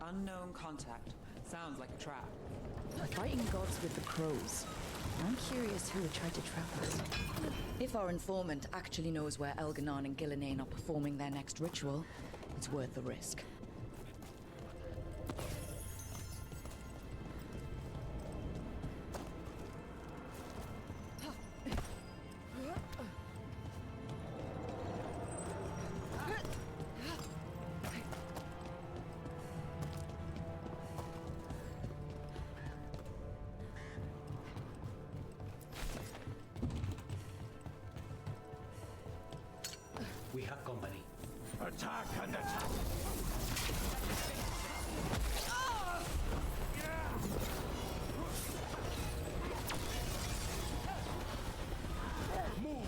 Unknown contact. Sounds like a trap. Fighting gods with the crows. I'm curious who would try to trap us. If our informant actually knows where Elganon and Gillinane are performing their next ritual, it's worth the risk. We have company. Attack and attack! Move!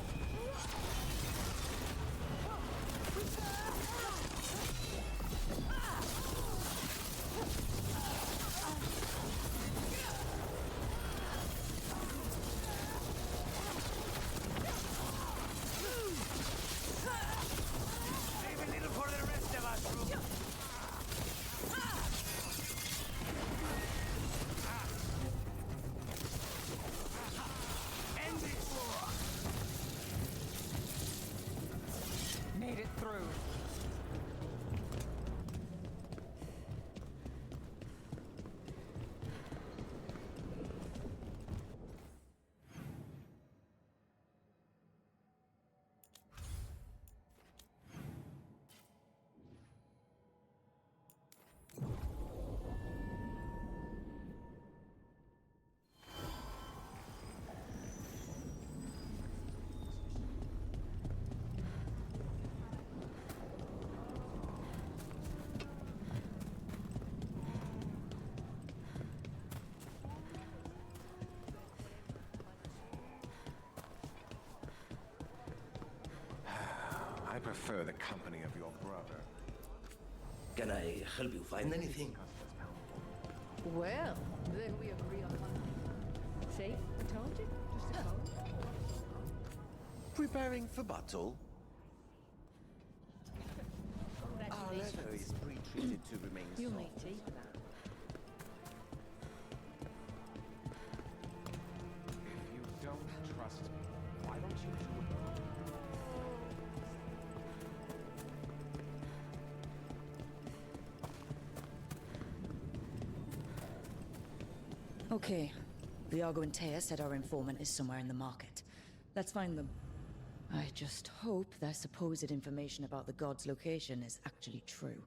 Save a little for the rest of us, Rook. End this! Made it through. I prefer the company of your brother. Can I help you find anything? Well, then we agree on one. See? I told you. Just a code. Preparing for battle? Our leather is pre-treated to remain You'll soft. make tea for that. If you don't trust me, why don't you do it? Okay. Viago and Taya said our informant is somewhere in the market. Let's find them. I just hope their supposed information about the god's location is actually true.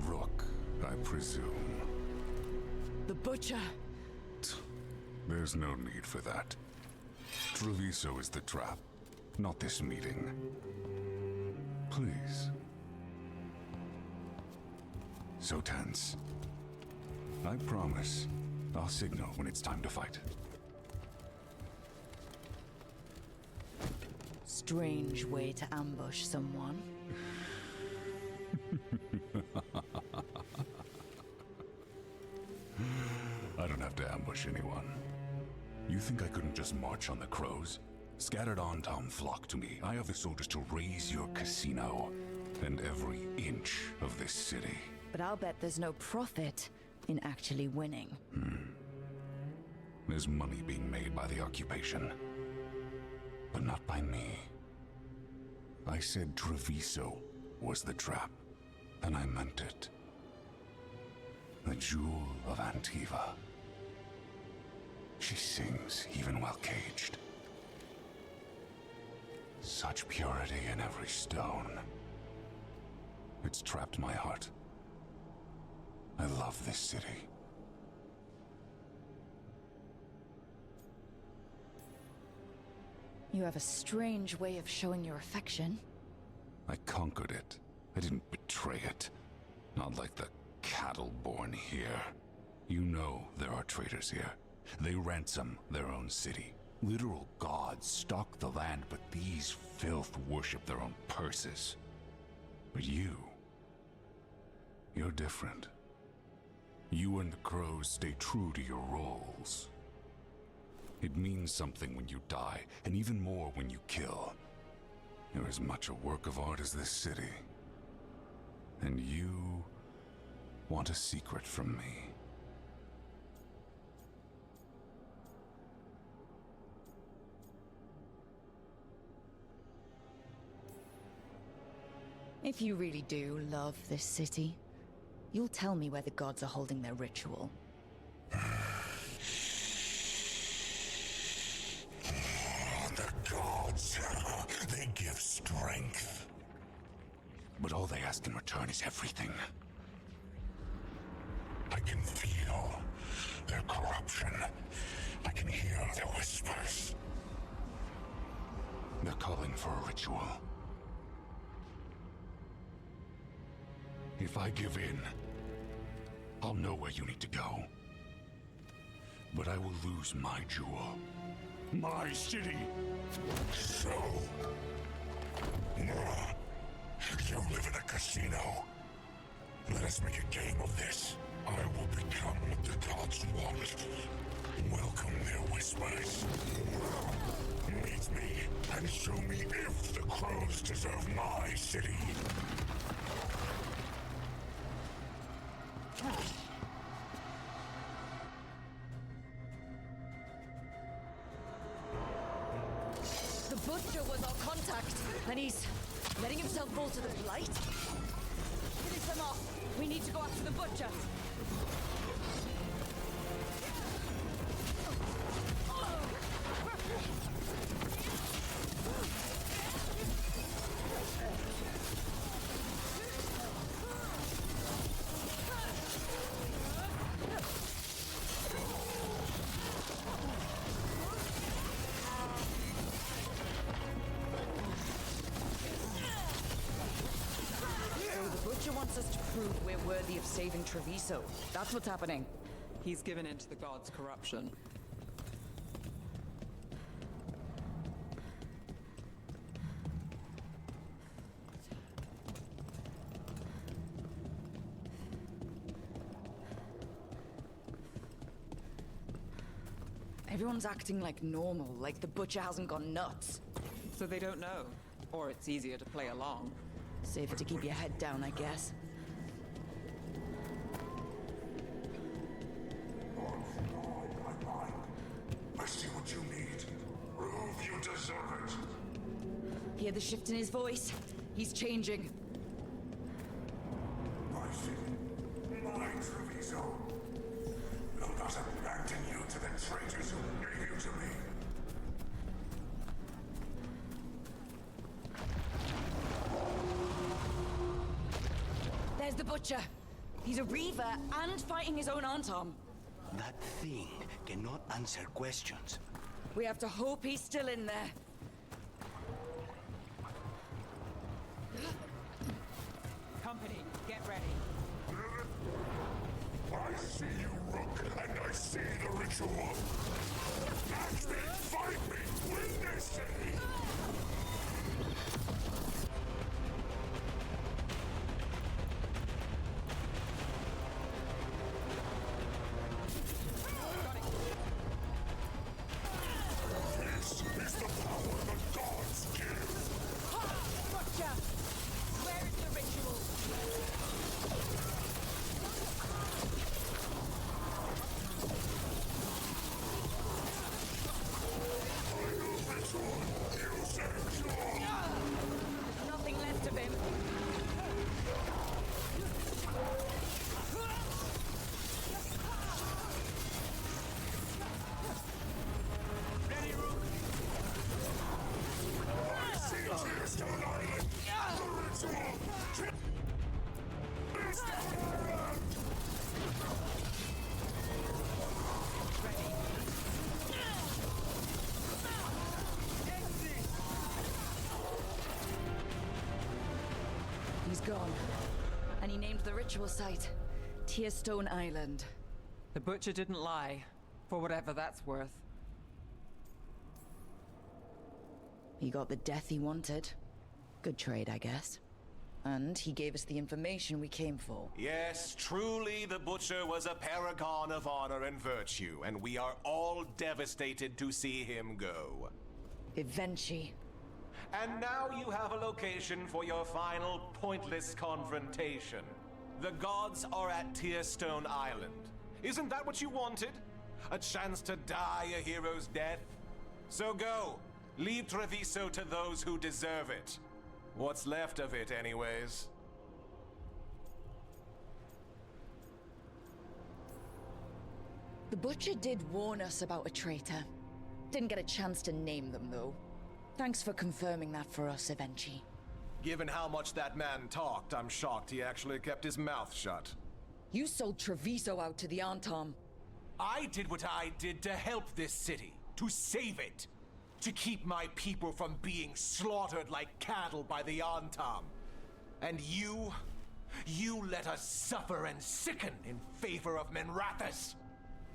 Rook, I presume. The Butcher! There's no need for that. Treviso is the trap, not this meeting. Please. So tense. I promise, I'll signal when it's time to fight. Strange way to ambush someone. I don't have to ambush anyone. You think I couldn't just march on the crows? Scattered on town flock to me. I have the soldiers to raise your casino and every inch of this city. But I'll bet there's no profit in actually winning. There's money being made by the occupation, but not by me. I said Treviso was the trap, and I meant it. The jewel of Antiva. She sings even while caged. Such purity in every stone. It's trapped my heart. I love this city. You have a strange way of showing your affection. I conquered it. I didn't betray it. Not like the cattle born here. You know there are traitors here. They ransom their own city. Literal gods stalk the land, but these filth worship their own purses. But you're different. You and the crows stay true to your roles. It means something when you die, and even more when you kill. You're as much a work of art as this city. And you want a secret from me. If you really do love this city, you'll tell me where the gods are holding their ritual. The gods, they give strength. But all they ask in return is everything. I can feel their corruption. I can hear their whispers. They're calling for a ritual. If I give in, I'll know where you need to go. But I will lose my jewel. My city! So... you live in a casino. Let us make a game of this. I will become what the gods want. Welcome their whispers. Meet me and show me if the crows deserve my city. The Butcher was our contact, and he's letting himself fall to the Blight? Finish them off. We need to go after the Butcher. Wants us to prove we're worthy of saving Treviso. That's what's happening. He's given in to the gods' corruption. Everyone's acting like normal, like the Butcher hasn't gone nuts. So they don't know. Or it's easier to play along. Safer to keep your head down, I guess. I see what you need. Prove you deserve it. Hear the shift in his voice? He's changing. My city, my Treviso. Will not abandon you to the traitors who gave you to me. There's the Butcher. He's a Reaver and fighting his own Antom. That thing cannot answer questions. We have to hope he's still in there. Company, get ready. I see you, Rook, and I see the ritual. Match me, fight me, win this city! This is the power the gods give! Butcher! Where is the ritual? Nothing left of him. Ready, Rook? I see Tearstone Island! The ritual! Tearstone Island! He's gone. And he named the ritual site Tearstone Island. The Butcher didn't lie. For whatever that's worth. He got the death he wanted. Good trade, I guess. And he gave us the information we came for. Yes, truly the Butcher was a paragon of honor and virtue, and we are all devastated to see him go. Eventually. And now you have a location for your final pointless confrontation. The gods are at Tearstone Island. Isn't that what you wanted? A chance to die a hero's death? So go. Leave Treviso to those who deserve it. What's left of it, anyways. The Butcher did warn us about a traitor. Didn't get a chance to name them, though. Thanks for confirming that for us, Evenchi. Given how much that man talked, I'm shocked he actually kept his mouth shut. You sold Treviso out to the Antom. I did what I did to help this city, to save it, to keep my people from being slaughtered like cattle by the Antom. And you let us suffer and sicken in favor of Minrathous.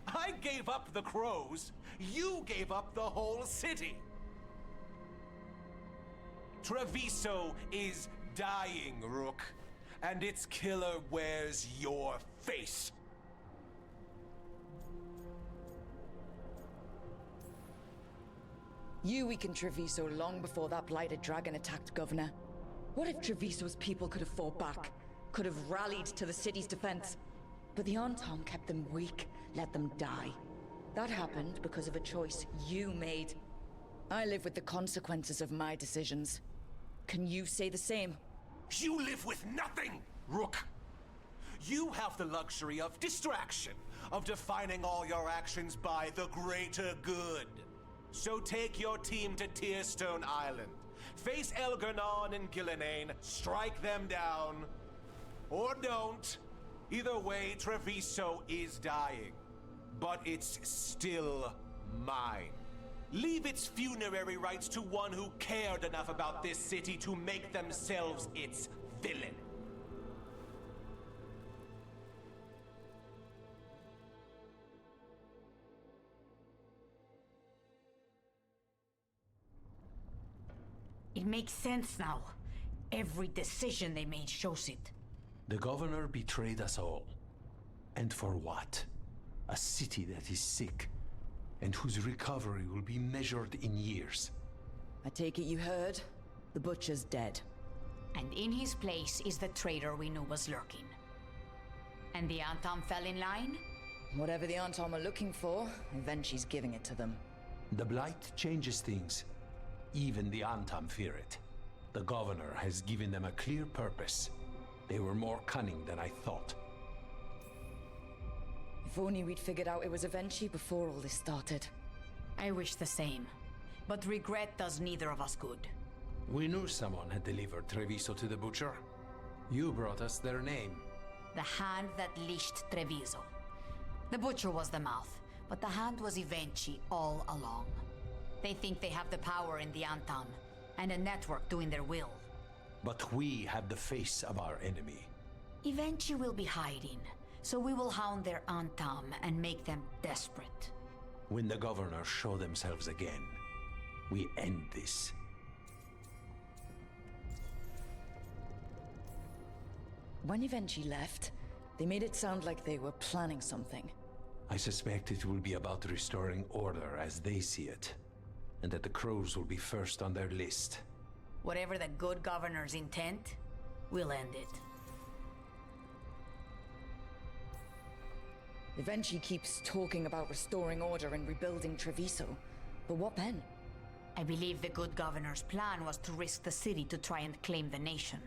I gave up the crows, you gave up the whole city. Treviso is dying, Rook, and its killer wears your face. You weakened Treviso long before that blighted dragon attacked Governor. What if Treviso's people could have fought back? Could have rallied to the city's defense? But the Antom kept them weak, let them die. That happened because of a choice you made. I live with the consequences of my decisions. Can you say the same? You live with nothing, Rook! You have the luxury of distraction, of defining all your actions by the greater good. So take your team to Tearstone Island. Face Elgarnon and Gillenane, strike them down. Or don't. Either way, Treviso is dying. But it's still mine. Leave its funerary rites to one who cared enough about this city to make themselves its villain. It makes sense now. Every decision they made shows it. The governor betrayed us all. And for what? A city that is sick, and whose recovery will be measured in years. I take it you heard? The Butcher's dead. And in his place is the traitor we knew was lurking. And the Antom fell in line? Whatever the Antom are looking for, Evenchi's giving it to them. The Blight changes things. Even the Antom fear it. The governor has given them a clear purpose. They were more cunning than I thought. If only we'd figured out it was Evenchi before all this started. I wish the same. But regret does neither of us good. We knew someone had delivered Treviso to the Butcher. You brought us their name. The hand that leashed Treviso. The Butcher was the mouth, but the hand was Evenchi all along. They think they have the power in the Antom, and a network doing their will. But we have the face of our enemy. Evenchi will be hiding, so we will hound their Antom and make them desperate. When the governors show themselves again, we end this. When Evenchi left, they made it sound like they were planning something. I suspect it will be about restoring order as they see it, and that the crows will be first on their list. Whatever the good governor's intent, we'll end it. Evenchi keeps talking about restoring order and rebuilding Treviso. But what then? I believe the good governor's plan was to risk the city to try and claim the nation.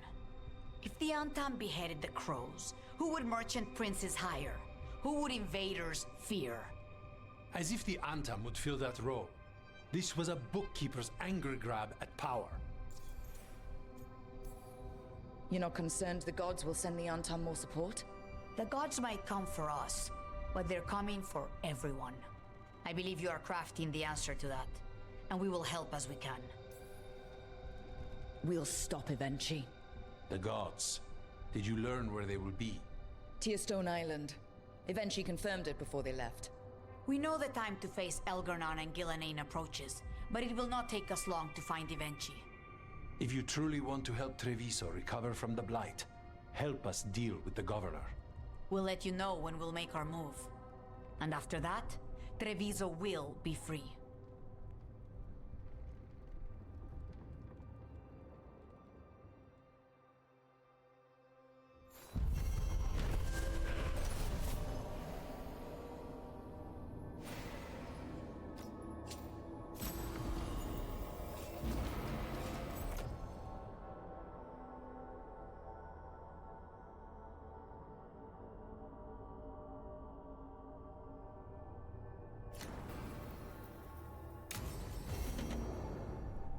If the Antom beheaded the crows, who would merchant princes hire? Who would invaders fear? As if the Antom would fill that role. This was a bookkeeper's anger grab at power. You're not concerned the gods will send the Antom more support? The gods might come for us, but they're coming for everyone. I believe you are crafting the answer to that, and we will help as we can. We'll stop Evenchi. The gods. Did you learn where they will be? Tearstone Island. Evenchi confirmed it before they left. We know the time to face Elgarnon and Gillenane approaches, but it will not take us long to find Evenchi. If you truly want to help Treviso recover from the Blight, help us deal with the Governor. We'll let you know when we'll make our move. And after that, Treviso will be free.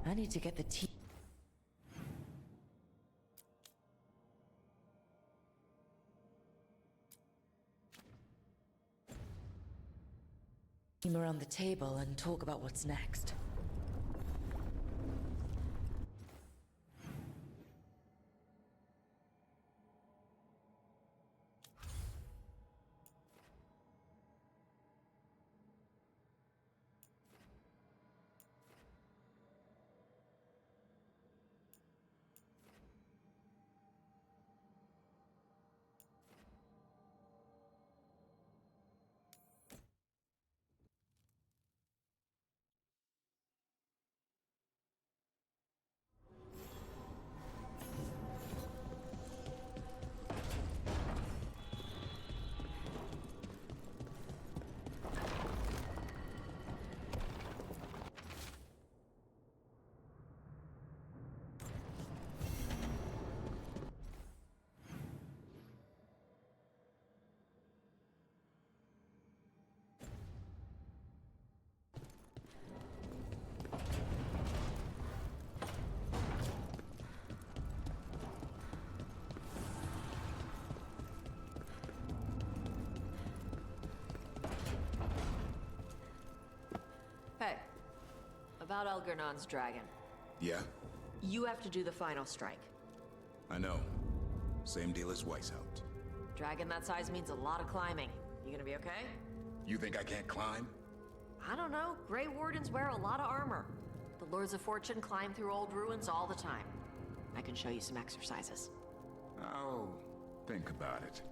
I need to get the team around the table and talk about what's next. Hey, about Elgernon's dragon. Yeah, You have to do the final strike. I know. Same deal as Weishaupt. Dragon that size means a lot of climbing. You gonna be okay? You think I can't climb? I don't know. Grey Wardens wear a lot of armor. The Lords of Fortune climb through old ruins all the time. I can show you some exercises. I'll think about it.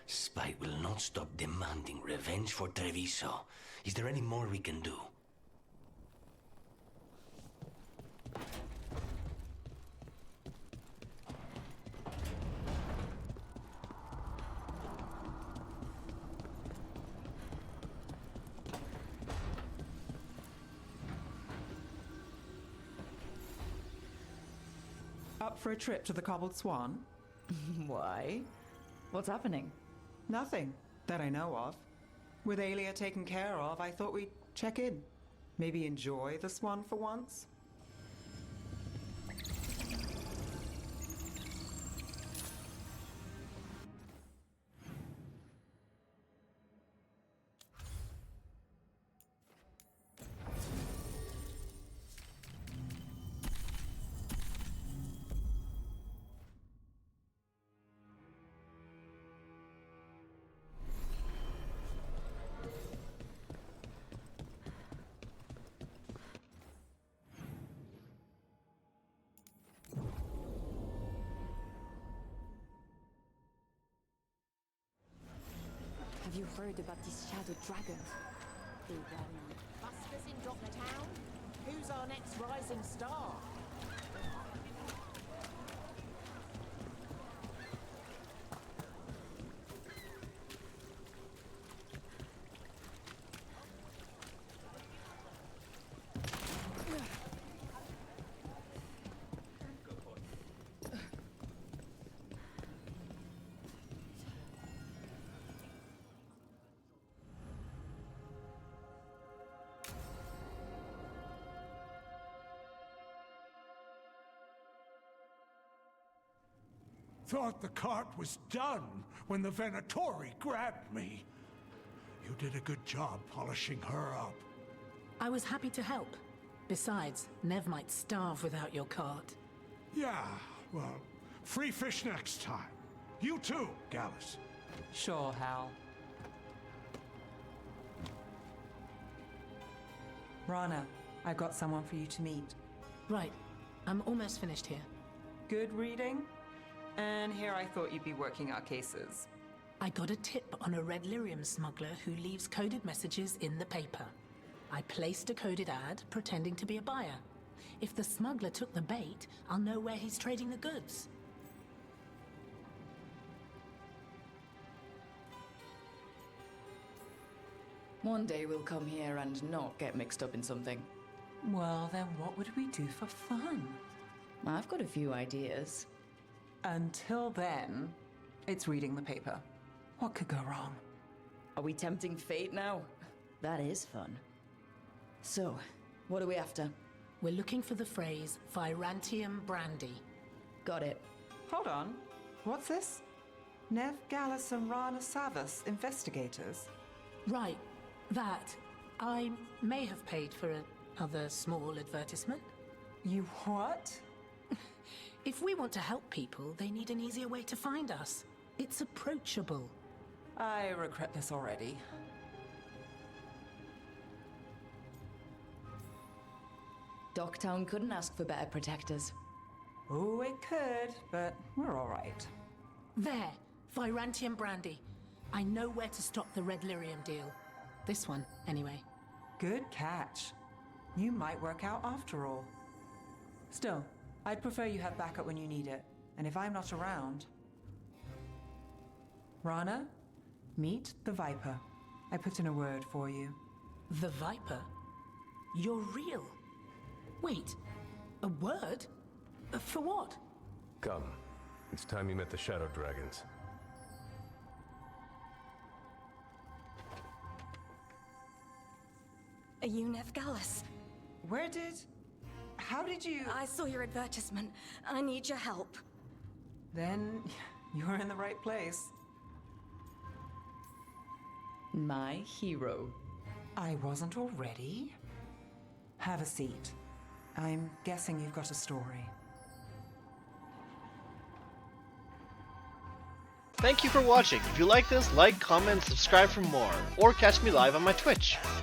Spite will not stop demanding revenge for Treviso. Is there any more we can do? Up for a trip to the Cobbled Swan? Why? What's happening? Nothing that I know of. With Aelia taken care of, I thought we'd check in. Maybe enjoy the Swan for once? Have you heard about these shadow dragons? Busters in Drop Town? Who's our next rising star? Thought the cart was done when the Venatori grabbed me. You did a good job polishing her up. I was happy to help. Besides, Nev might starve without your cart. Yeah, well, free fish next time. You too, Gallus. Sure, Hal. Rana, I've got someone for you to meet. Right. I'm almost finished here. Good reading? And here I thought you'd be working our cases. I got a tip on a red lyrium smuggler who leaves coded messages in the paper. I placed a coded ad pretending to be a buyer. If the smuggler took the bait, I'll know where he's trading the goods. One day we'll come here and not get mixed up in something. Well, then what would we do for fun? I've got a few ideas. Until then, it's reading the paper. What could go wrong? Are we tempting fate now? That is fun. So, what are we after? We're looking for the phrase Virantium Brandy. Got it. Hold on. What's this? Nev Gallus and Rana Savas, investigators. Right. That. I may have paid for another small advertisement. You what? If we want to help people, they need an easier way to find us. It's approachable. I regret this already. Docktown couldn't ask for better protectors. Oh, it could, but we're all right. There. Virantium Brandy. I know where to stop the red lyrium deal. This one, anyway. Good catch. You might work out after all. Still, I'd prefer you have backup when you need it. And if I'm not around... Rana, meet the Viper. I put in a word for you. The Viper? You're real? Wait, a word? For what? Come. It's time you met the Shadow Dragons. Are you Nev Gallus? How did you... I saw your advertisement. I need your help. Then you're in the right place. My hero. I wasn't already? Have a seat. I'm guessing you've got a story. Thank you for watching. If you like this, like, comment, and subscribe for more. Or catch me live on my Twitch.